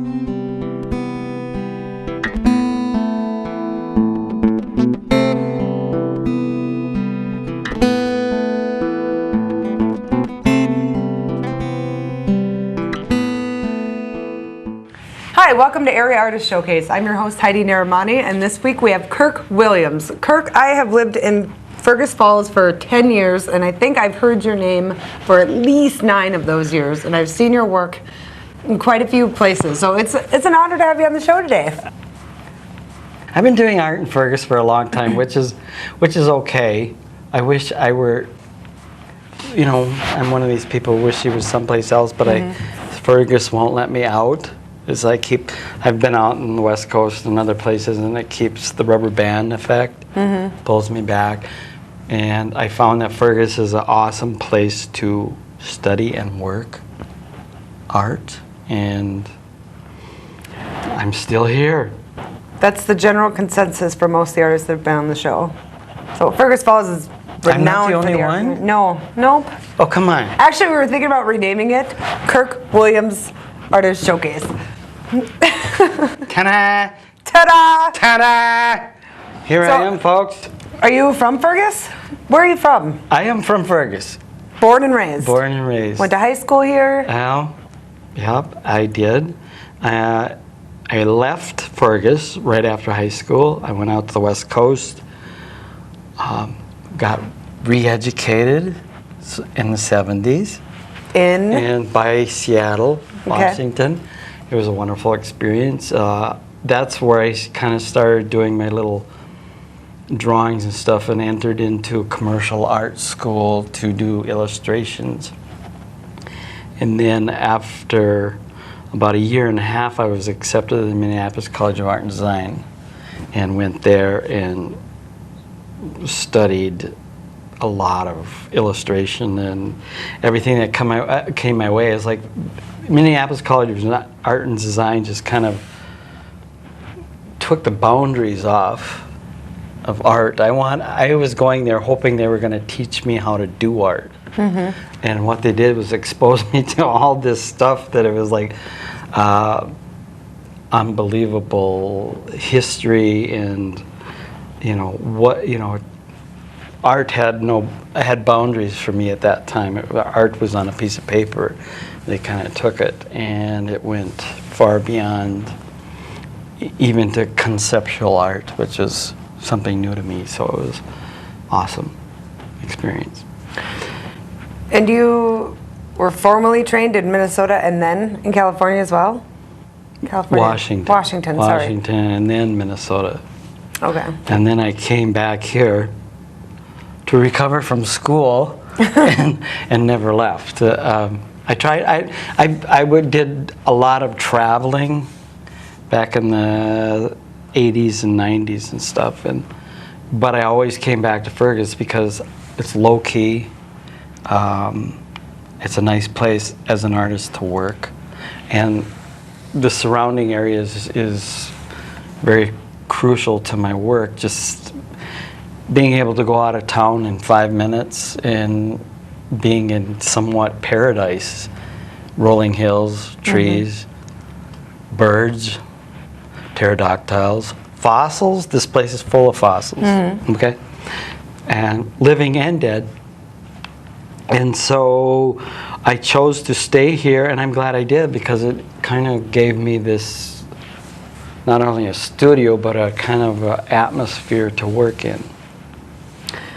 Hi, welcome to Area Artist Showcase. I'm your host, Heidi Naramani, and this week we have Kirk Williams. Kirk, I have lived in Fergus Falls for 10 years, and I think I've heard your name for at least 9 of those years, and I've seen your work in quite a few places, so it's an honor to have you on the show today. I've been doing art in Fergus for a long time, which is okay. I wish I were, I'm one of these people who wish he was someplace else, but Fergus won't let me out. I've been out on the West Coast and other places, and it keeps the rubber band effect, pulls me back. And I found that Fergus is an awesome place to study and work art, and I'm still here. That's the general consensus for most of the artists that have been on the show. So Fergus Falls is renowned. I'm not the only for the one? art. No, nope. Oh, come on. Actually, we were thinking about renaming it Kirk Williams Artist Showcase. Ta-da! Ta-da! Ta-da! Here I am, folks. Are you from Fergus? Where are you from? I am from Fergus. Born and raised? Born and raised. Went to high school here? Yep, I did. I left Fergus right after high school. I went out to the West Coast, got re-educated in the 70s. And by Seattle, Washington. It was a wonderful experience. That's where I kind of started doing my little drawings and stuff, and entered into commercial art school to do illustrations. And then after about a year and a half, I was accepted at the Minneapolis College of Art and Design, and went there and studied a lot of illustration and everything that came my way. It's like Minneapolis College of Art and Design just kind of took the boundaries off of art. I was going there hoping they were going to teach me how to do art. And what they did was expose me to all this stuff that it was like unbelievable history, and art had boundaries for me at that time. Art was on a piece of paper. They kind of took it, and it went far beyond even to conceptual art, which is something new to me. So it was awesome experience. And you were formally trained in Minnesota and then in California as well? Washington, sorry. And then Minnesota. Okay. And then I came back here to recover from school and never left. I did a lot of traveling back in the 80s and 90s and stuff, but I always came back to Fergus because it's low key. It's a nice place as an artist to work, and the surrounding areas is very crucial to my work. Just being able to go out of town in 5 minutes and being in somewhat paradise, rolling hills, trees, birds, pterodactyls, fossils. This place is full of fossils, okay? And living and dead. And so I chose to stay here, and I'm glad I did, because it kind of gave me this, not only a studio, but a kind of atmosphere to work in.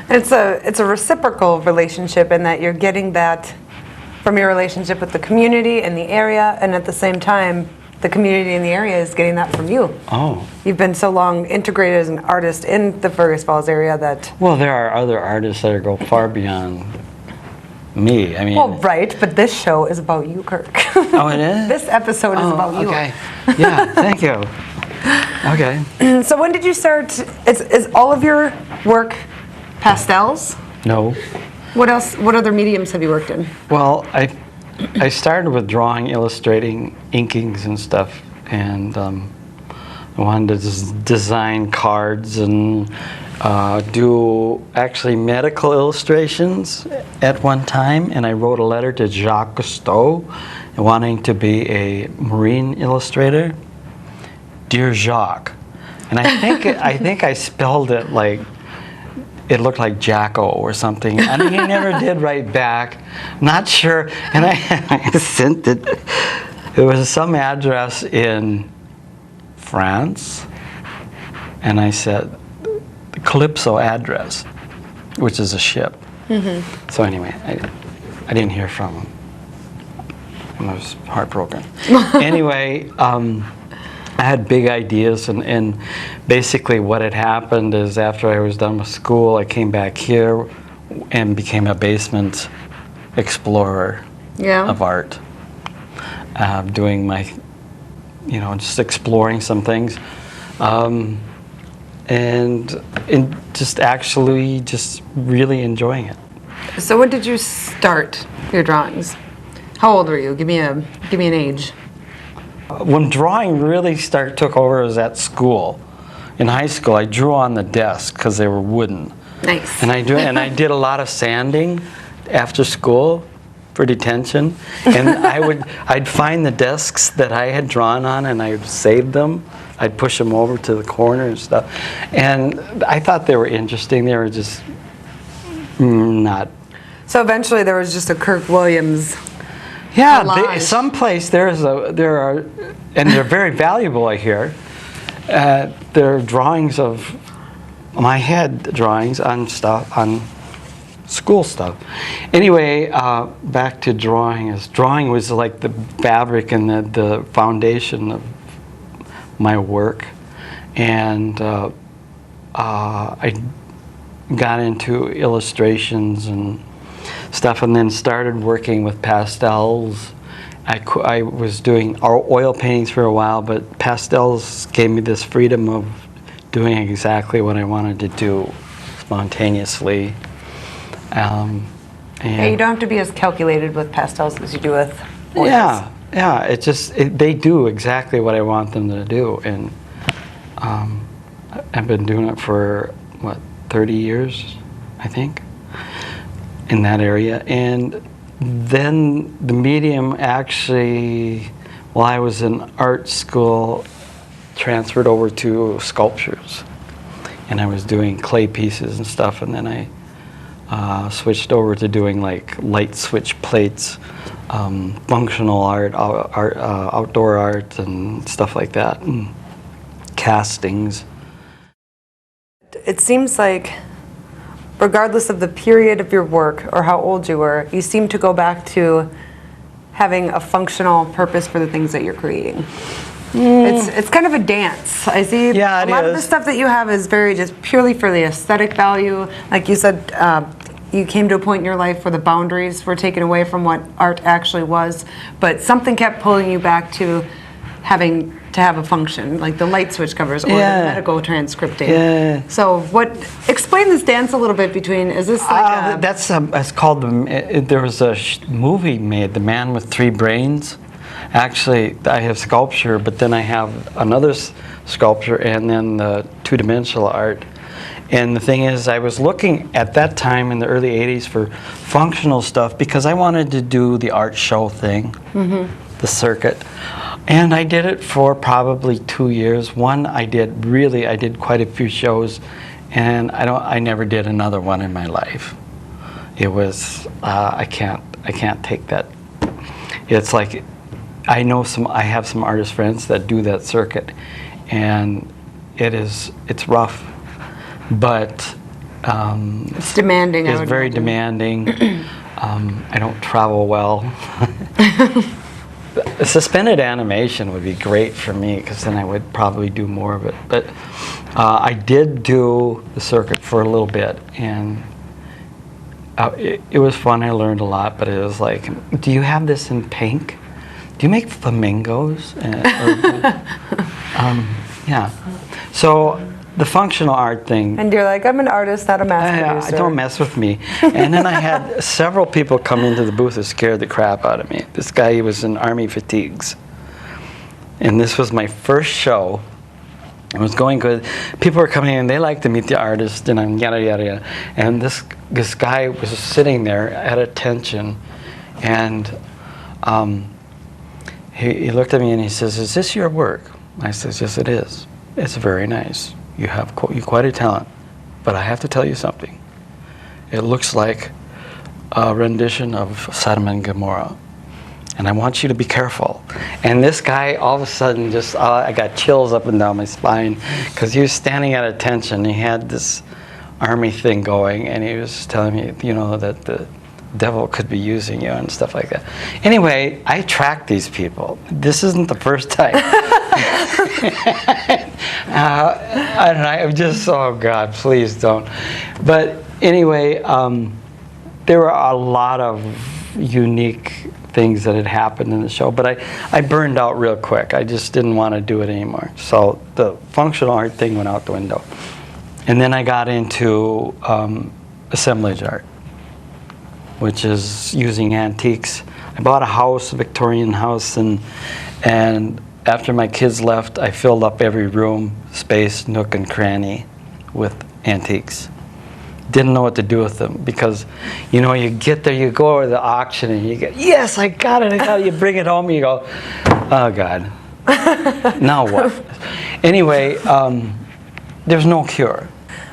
It's a reciprocal relationship in that you're getting that from your relationship with the community and the area, and at the same time, the community in the area is getting that from you. Oh. You've been so long integrated as an artist in the Fergus Falls area that... Well, there are other artists that go far beyond me. I mean... Well, right, but this show is about you, Kirk. Oh, it is? This episode is about you. Okay. Yeah, thank you. Okay. So when did you start... Is all of your work pastels? No. What else? What other mediums have you worked in? Well, I started with drawing, illustrating, inkings and stuff, and I wanted to design cards and do actually medical illustrations at one time, and I wrote a letter to Jacques Cousteau wanting to be a marine illustrator. Dear Jacques. And I think I spelled it like it looked like Jacko or something. And he never did write back. Not sure. And I sent it. It was some address in France. And I said, the Calypso address, which is a ship. Mm-hmm. So anyway, I didn't hear from him. And I was heartbroken. Anyway, I had big ideas, and basically what had happened is after I was done with school, I came back here and became a basement explorer of art, doing my, just exploring some things, and just really enjoying it. So when did you start your drawings? How old were you? Give me an age. When drawing really took over was at school. In high school, I drew on the desk because they were wooden. Nice. And I did a lot of sanding after school for detention. And I'd find the desks that I had drawn on, and I would save them. I'd push them over to the corner and stuff. And I thought they were interesting. They were just not. So eventually there was just a Kirk Williams. Yeah, someplace there are, and they're very valuable, I hear. There are drawings of my head, drawings on stuff, on school stuff. Anyway, back to drawing. Drawing was like the fabric and the foundation of my work, and I got into illustrations and stuff, and then started working with pastels. I was doing oil paintings for a while, but pastels gave me this freedom of doing exactly what I wanted to do spontaneously. And you don't have to be as calculated with pastels as you do with oils. Yeah. They do exactly what I want them to do, and I've been doing it for 30 years, I think, in that area. And then the medium actually, while I was in art school, transferred over to sculptures, and I was doing clay pieces and stuff, and then I switched over to doing like light switch plates, functional art, outdoor art, and stuff like that, and castings. It seems like, regardless of the period of your work or how old you were, you seem to go back to having a functional purpose for the things that you're creating. It's kind of a dance. I see a lot of the stuff that you have is very just purely for the aesthetic value. Like you said, you came to a point in your life where the boundaries were taken away from what art actually was, but something kept pulling you back to having to have a function, like the light switch covers or the medical transcripting. Yeah. So explain this dance a little bit between, is this like it's called, there was a movie made, The Man with Three Brains. Actually, I have sculpture, but then I have another sculpture and then the two-dimensional art. And the thing is, I was looking at that time in the early 80s for functional stuff because I wanted to do the art show thing, the circuit. And I did it for probably 2 years. One, I did quite a few shows, and I never did another one in my life. It was, I can't take that. It's like, I have some artist friends that do that circuit, and it's rough, but it's demanding. It's very demanding. I don't travel well. Suspended animation would be great for me because then I would probably do more of it. But I did do the circuit for a little bit, and it was fun. I learned a lot, but it was like, do you have this in pink? Do you make flamingos? Yeah. So the functional art thing. And you're like, I'm an artist, not a mass producer. Don't mess with me. And then I had several people come into the booth that scared the crap out of me. This guy, he was in Army fatigues. And this was my first show. It was going good. People were coming in. They liked to meet the artist, and I'm yada yada yada. And this guy was sitting there at attention, and he looked at me and he says, "Is this your work?" I says, "Yes, it is. It's very nice. You have quite a talent, but I have to tell you something. It looks like a rendition of Sodom and Gomorrah, and I want you to be careful." And this guy, all of a sudden, just I got chills up and down my spine, because he was standing at attention. He had this army thing going, and he was telling me, that the devil could be using you and stuff like that. Anyway, I tracked these people. This isn't the first time. And I'm just, oh God, please don't. But anyway, there were a lot of unique things that had happened in the show, but I burned out real quick. I just didn't want to do it anymore. So the functional art thing went out the window. And then I got into assemblage art, which is using antiques. I bought a house, a Victorian house, and after my kids left, I filled up every room, space, nook and cranny with antiques. Didn't know what to do with them, because you get there, you go to the auction and you get, yes, I got it, you bring it home and you go, oh God, now what? Anyway, there's no cure.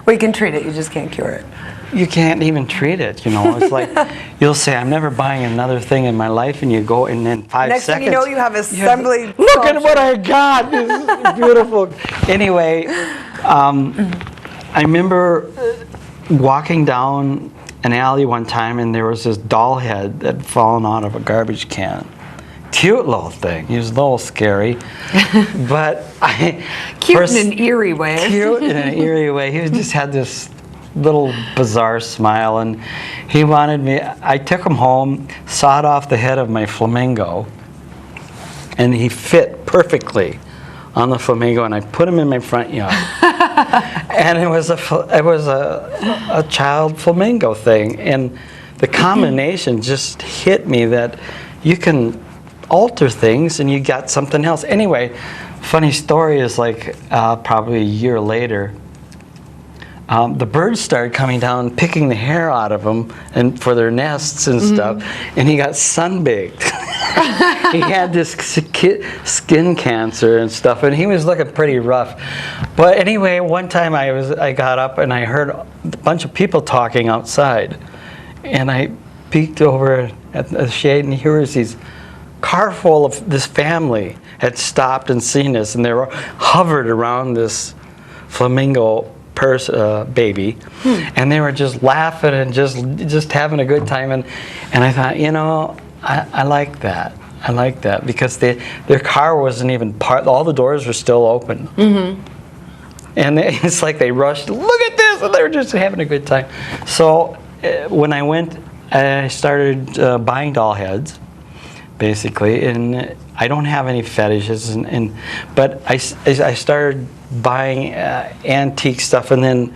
Well, you can treat it, you just can't cure it. You can't even treat it, It's like, you'll say, I'm never buying another thing in my life, and you go, and then 5 Next seconds. thing you know, you have assembly. Look at what I got. This is beautiful. Anyway, I remember walking down an alley one time, and there was this doll head that had fallen out of a garbage can. Cute little thing. He was a little scary, but cute in an eerie way. Cute in an eerie way. He just had this little bizarre smile, and he wanted me. I took him home, sawed off the head of my flamingo, and he fit perfectly on the flamingo, and I put him in my front yard. And it was a child flamingo thing, and the combination just hit me that you can alter things and you got something else. Anyway, funny story is like probably a year later, the birds started coming down, picking the hair out of them and for their nests and stuff, and he got sunbaked. He had this skin cancer and stuff, and he was looking pretty rough. But anyway, one time I got up and I heard a bunch of people talking outside, and I peeked over at the shade, and here was these car full of this family had stopped and seen us, and they were hovered around this flamingo baby, and they were just laughing and just having a good time, and I thought, I like that. I like that, because their car wasn't even all the doors were still open. And it's like they rushed, look at this, and they were just having a good time. So when I went, I started buying doll heads, basically, and I don't have any fetishes, but I started buying antique stuff and then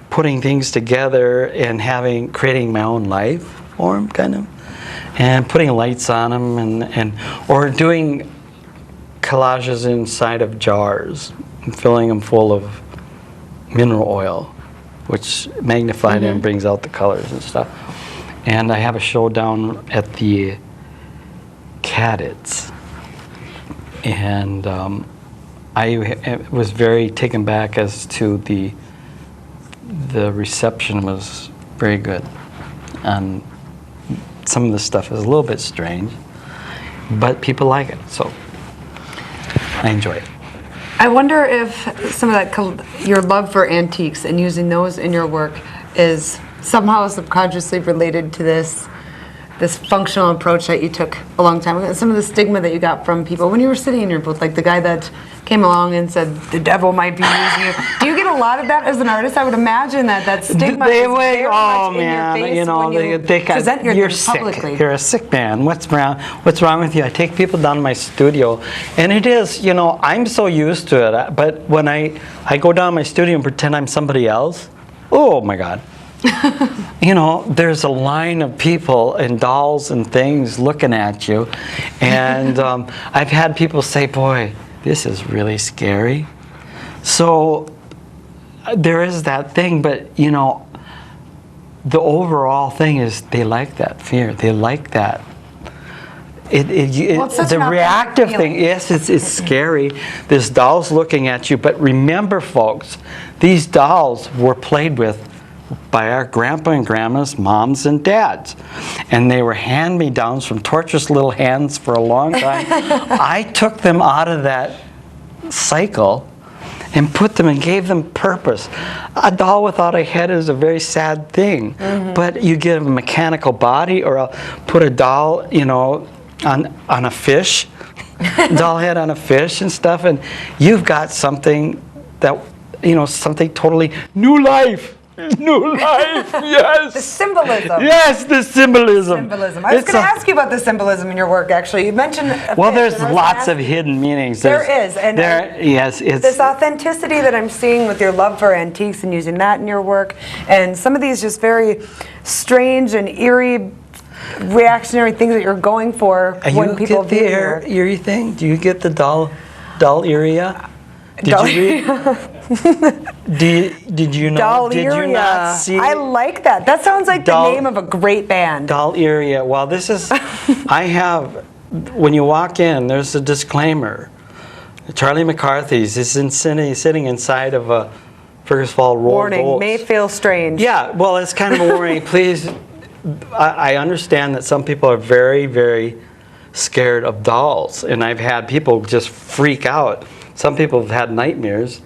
putting things together and creating my own life form, kind of, and putting lights on them, or doing collages inside of jars and filling them full of mineral oil, which magnifies and brings out the colors and stuff. And I have a show down at the Cadets, and I was very taken back as to the reception was very good, and some of the stuff is a little bit strange, but people like it, so I enjoy it. I wonder if some of that, your love for antiques and using those in your work is somehow subconsciously related to this functional approach that you took a long time ago. Some of the stigma that you got from people when you were sitting in your booth, like the guy that came along and said the devil might be using you. Do you get a lot of that as an artist? I would imagine that stigma is very much in your face when you present your things publicly. You're a sick man. What's wrong with you? I take people down to my studio, and it is, I'm so used to it. But when I go down to my studio and pretend I'm somebody else, oh my God. There's a line of people and dolls and things looking at you, and I've had people say, boy, this is really scary. So there is that thing, but you know, the overall thing is they like that fear. They like that. It's such The an authentic reactive thing, feeling. yes, it's scary. This doll's looking at you, but remember, folks, these dolls were played with by our grandpa and grandmas, moms and dads. And they were hand-me-downs from torturous little hands for a long time. I took them out of that cycle and put them and gave them purpose. A doll without a head is a very sad thing. But you get a mechanical body, or put a doll, you know, on a fish, doll head on a fish and stuff, and you've got something that, you know, something totally new life. New life, yes. The symbolism. Yes, the symbolism. Symbolism. I was going to ask you about the symbolism in your work, actually. You mentioned a Well, fish, there's and I was lots gonna of ask- hidden meanings. There is, and yes, it's this authenticity that I'm seeing with your love for antiques and using that in your work, and some of these just very strange and eerie reactionary things that you're going for when people get the view your work. eerie thing? Do you get the doll area? Did Doll- you read? Did you know? Did you not see? I like that. That sounds like Doll- the name of a great band. Doll area. Well, this is. I have. When you walk in, there's a disclaimer. Charlie McCarthy's is sitting inside of a Fergus Fall rolled Warning, oats. may feel strange. Yeah, well, it's kind of a warning. Please, I understand that some people are very, very scared of dolls, and I've had people just freak out. Some people have had nightmares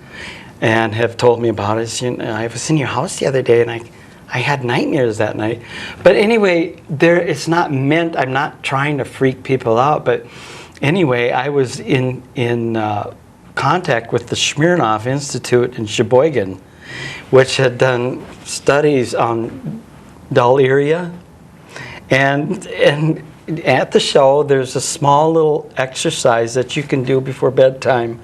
and have told me about it. You know, I was in your house the other day, and I had nightmares that night. But anyway, it's not meant, I'm not trying to freak people out, but anyway, I was in contact with the Smirnoff Institute in Sheboygan, which had done studies on doll area. And at the show, there's a small little exercise that you can do before bedtime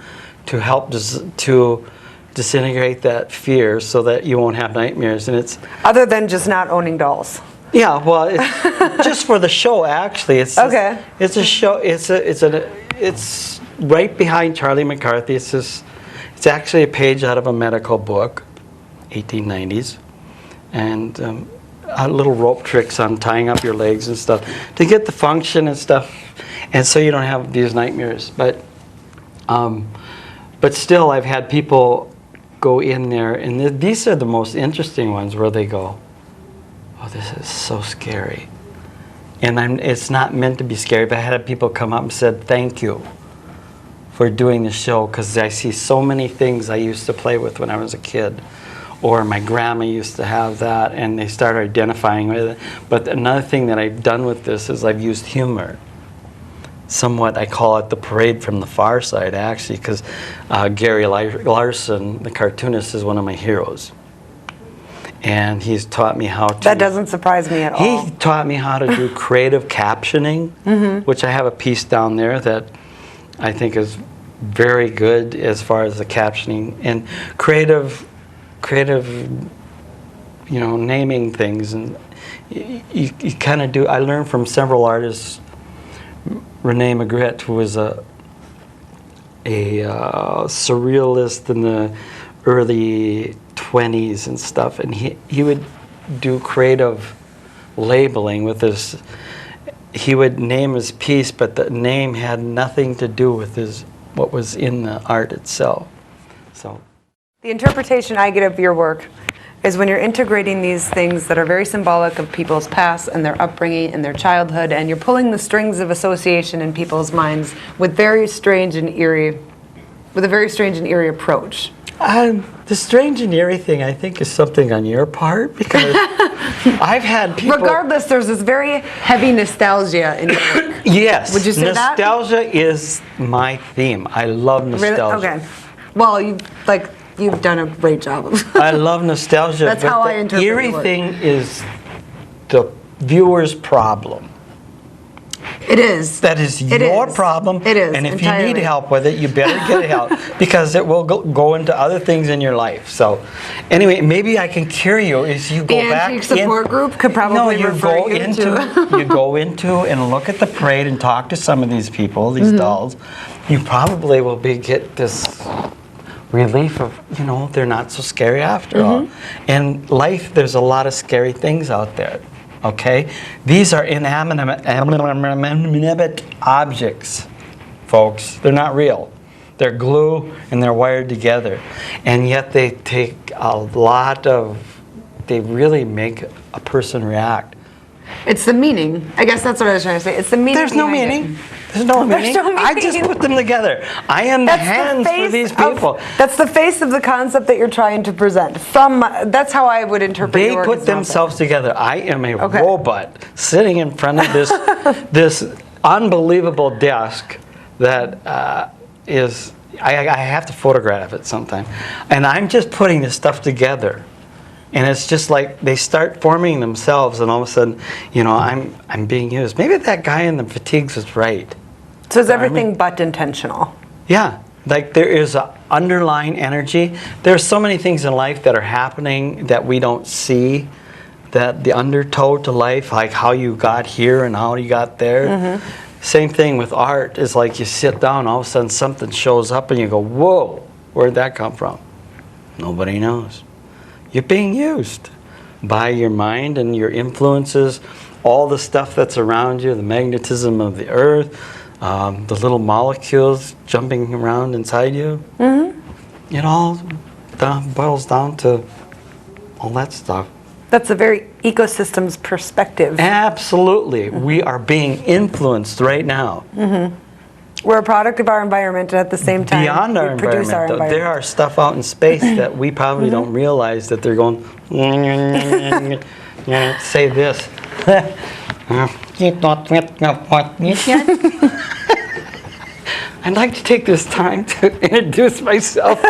to help to disintegrate that fear so that you won't have nightmares. And it's Other than just not owning dolls. yeah, well, it's just for the show. Actually, it's Okay. It's a show. It's right behind Charlie McCarthy. It's actually a page out of a medical book, 1890s, and little rope tricks on tying up your legs and stuff to get the function and stuff, and so you don't have these nightmares. But still, I've had people go in there, and these are the most interesting ones where they go, "Oh, this is so scary," and it's not meant to be scary. But I had people come up and said, "Thank you for doing the show, because I see so many things I used to play with when I was a kid, or my grandma used to have that," and they start identifying with it. But another thing that I've done with this is I've used humor. Somewhat, I call it the parade from the far side, actually, because Gary Larson, the cartoonist, is one of my heroes. And he's taught me how to... That doesn't surprise me at all. He taught me how to do creative captioning, which I have a piece down there that I think is very good as far as the captioning. And creative, you know, naming things. And you kind of do... I learned from several artists. Renee Magritte, who was a surrealist in the early 20s and stuff, and he would do creative labeling with his. He would name his piece, but the name had nothing to do with what was in the art itself. So The interpretation I get of your work is when you're integrating these things that are very symbolic of people's past and their upbringing and their childhood, and you're pulling the strings of association in people's minds with a very strange and eerie approach. the strange and eerie thing, I think, is something on your part, because I've had people... Regardless, there's this very heavy nostalgia in your work. Yes. Would you say that? Nostalgia is my theme. I love nostalgia. Really? Okay. Well, you've done a great job of I love nostalgia. That's but how I the interpret eerie the word. thing is the viewer's problem. It is. That is It your is. problem. It is, And if entirely. you need help with it, you better get help, because it will go into other things in your life. So, anyway, maybe I can cure you is you go The back antique support group could probably no, you refer go you into to- you go into and look at the parade and talk to some of these people, Mm-hmm. these dolls. You probably will get this relief of, they're not so scary after all. In life, there's a lot of scary things out there, okay? These are inanimate objects, folks. They're not real. They're glue and they're wired together. And yet they take they really make a person react. It's the meaning. I guess that's what I was trying to say. It's the meaning. There's no meaning. There's no meaning. I just put them together. I am the hands for these people. That's the face of the concept that you're trying to present. That's how I would interpret They your work. put themselves together. I am a robot sitting in front of this unbelievable desk that is. I have to photograph it sometime, and I'm just putting this stuff together. And it's just like they start forming themselves, and all of a sudden, I'm being used. Maybe that guy in the fatigues is right. So is everything but intentional? Yeah, like there is an underlying energy. There's so many things in life that are happening that we don't see, that the undertow to life, like how you got here and how you got there. Same thing with art. Is like you sit down, all of a sudden something shows up, and you go, whoa, where'd that come from? Nobody knows. You're being used by your mind and your influences, all the stuff that's around you, the magnetism of the earth, the little molecules jumping around inside you. It all boils down to all that stuff. That's a very ecosystem's perspective. Absolutely. We are being influenced right now. We're a product of our environment, and at the same time, Beyond our produce environment, our though, there are stuff out in space that we probably don't realize that they're going, say this. I'd like to take this time to introduce myself.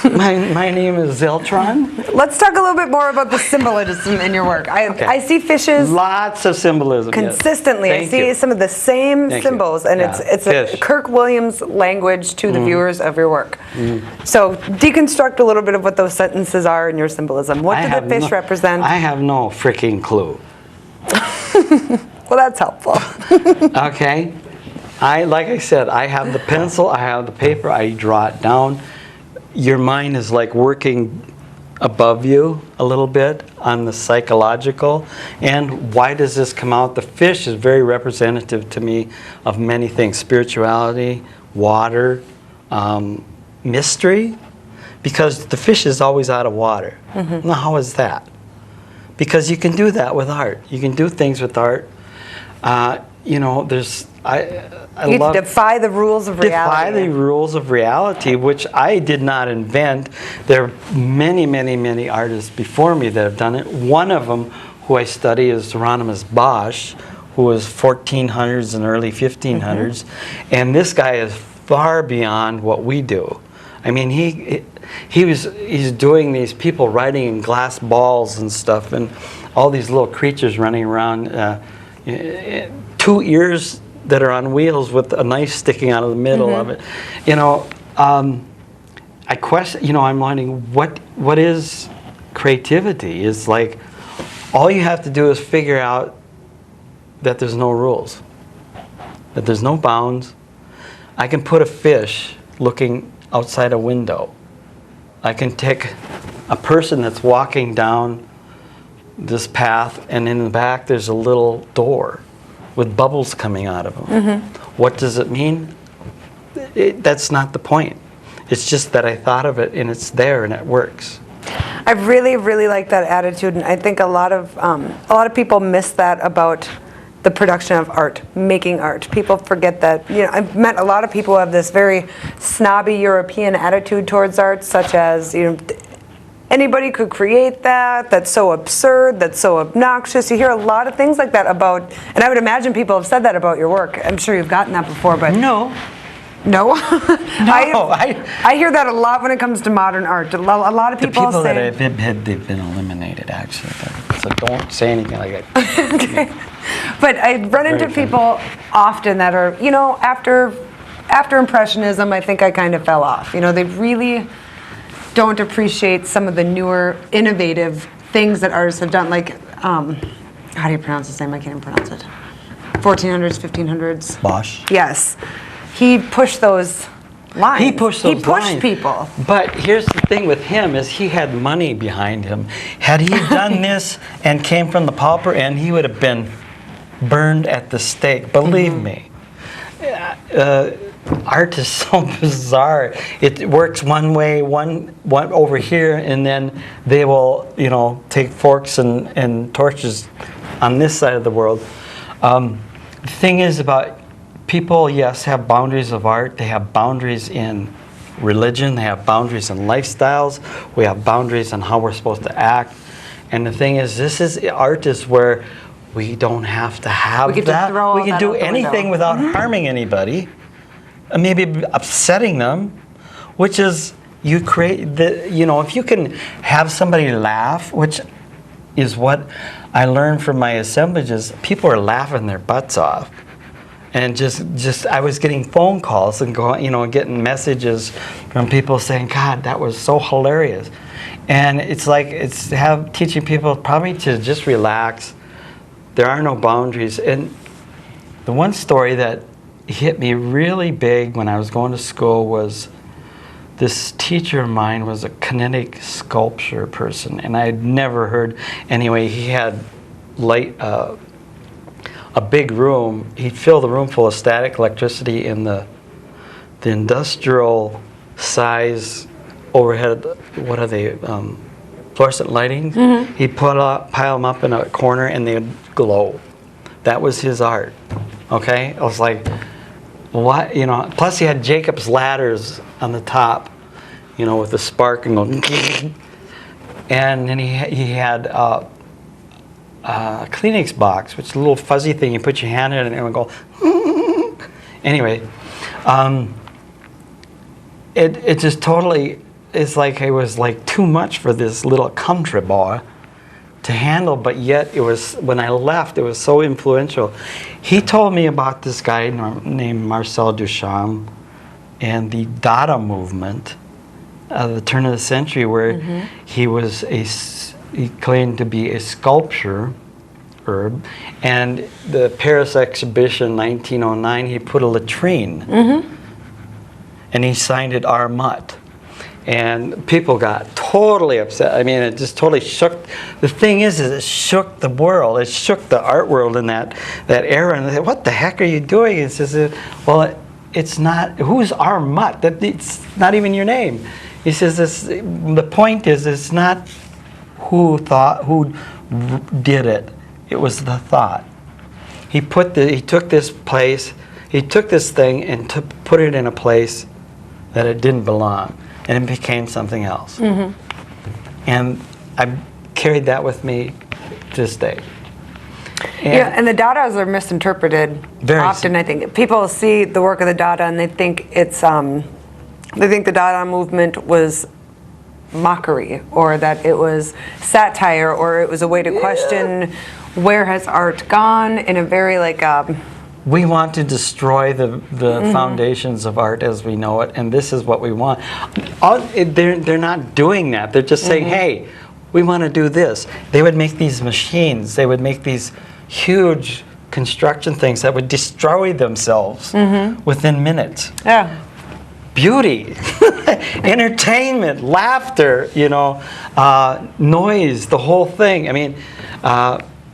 My name is Zeltron. Let's talk a little bit more about the symbolism in your work. I see fishes. Lots of symbolism. Consistently. Yes. I see some of the same symbols, and it's a Kirk Williams language to the viewers of your work. So deconstruct a little bit of what those sentences are in your symbolism. What do the fish represent? I have no freaking clue. Well, that's helpful. Okay. Like I said, I have the pencil, I have the paper, I draw it down. Your mind is like working above you a little bit on the psychological. And why does this come out? The fish is very representative to me of many things. Spirituality, water, mystery. Because the fish is always out of water. Now, how is that? Because you can do that with art. You can do things with art. You defy the rules of reality. Defy the rules of reality, which I did not invent. There are many, many, many artists before me that have done it. One of them, who I study, is Hieronymus Bosch, who was 1400s and early 1500s. And this guy is far beyond what we do. I mean, he's doing these people riding in glass balls and stuff, and all these little creatures running around. 2 ears that are on wheels with a knife sticking out of the middle of it. I question. I'm wondering what is creativity? Is like all you have to do is figure out that there's no rules, that there's no bounds. I can put a fish looking outside a window. I can take a person that's walking down this path, and in the back there's a little door with bubbles coming out of them. What does it mean? That's not the point. It's just that I thought of it, and it's there, and it works. I really, really like that attitude, and I think a lot of people miss that about the production of art, making art. People forget that. I've met a lot of people who have this very snobby European attitude towards art, such as anybody could create that. That's so absurd. That's so obnoxious. You hear a lot of things like that about, and I would imagine people have said that about your work. I'm sure you've gotten that before, but no. I hear that a lot when it comes to modern art. A lot of people say that I've hit, they've been eliminated, actually. So don't say anything like that. Okay. But I run into people often that are, after Impressionism, I think I kind of fell off. They really don't appreciate some of the newer, innovative things that artists have done. Like, how do you pronounce his name? I can't even pronounce it. 1400s, 1500s. Bosch. Yes. He pushed those lines. He pushed those He pushed lines. people. But here's the thing with him is he had money behind him. Had he done this and came from the pauper end, he would have been burned at the stake. Believe me. Art is so bizarre. It works one way, one over here, and then they will, take forks and torches on this side of the world. The thing is about people, yes, have boundaries of art. They have boundaries in religion. They have boundaries in lifestyles. We have boundaries on how we're supposed to act. And the thing is, art is where we don't have to have We get that. to throw all We can that do out the anything window. without harming anybody, and maybe upsetting them, which is you create the. If you can have somebody laugh, which is what I learned from my assemblages, people are laughing their butts off. And just I was getting phone calls and getting messages from people saying, God, that was so hilarious. And it's like, teaching people probably to just relax. There are no boundaries. And the one story that hit me really big when I was going to school was this teacher of mine was a kinetic sculpture person, and I had never heard. Anyway, he had a big room. He'd fill the room full of static electricity in the industrial size overhead. What are they? Fluorescent lighting. He'd pile them up in a corner, and they'd glow. That was his art. Okay, I was like, what? Plus he had Jacob's ladders on the top, with the spark and going. And then he had a Kleenex box, which is a little fuzzy thing. You put your hand in it and it would go. Anyway, it just totally. It's like it was like too much for this little country boy to handle, but yet it was, when I left, it was so influential. He told me about this guy named Marcel Duchamp and the Dada movement at the turn of the century, where he claimed to be a sculptor, and the Paris exhibition 1909, he put a latrine, and he signed it Armut. And people got totally upset. I mean, it just totally shook. The thing is it shook the world. It shook the art world in that era. And they said, what the heck are you doing? It says, well, it's not, who's Armut? It's not even your name. He says, the point is, it's not who did it. It was the thought. He took this thing and put it in a place that it didn't belong. And it became something else. And I carried that with me to this day. And the Dadas are misinterpreted often. I think people see the work of the Dada and they think it's they think the Dada movement was mockery, or that it was satire, or it was a way to question where has art gone in a very we want to destroy the foundations of art as we know it, and this is what we want. They're not doing that. They're just saying, hey, we want to do this. They would make these machines. They would make these huge construction things that would destroy themselves within minutes. Yeah. Beauty, entertainment, laughter, noise, the whole thing. I mean,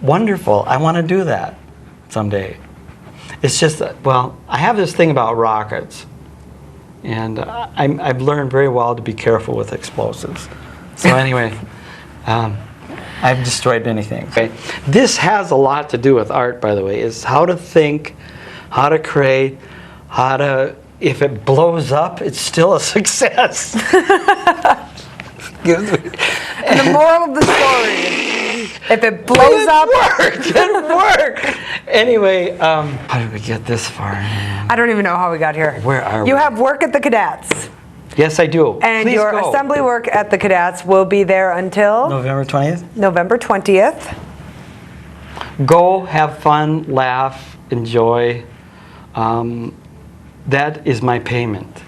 wonderful. I want to do that someday. It's just, I have this thing about rockets, and I've learned very well to be careful with explosives. So anyway, I've destroyed anything. Okay, this has a lot to do with art, by the way, is how to think, how to create, if it blows up, it's still a success. And the moral of the story, if it blows up, it worked. Anyway, how did we get this far? I don't even know how we got here. Where are we? You have work at the Cadets. Yes, I do. And Please your go. assembly work at the Cadets will be there until November 20th. November 20th. Go, have fun, laugh, enjoy. That is my payment.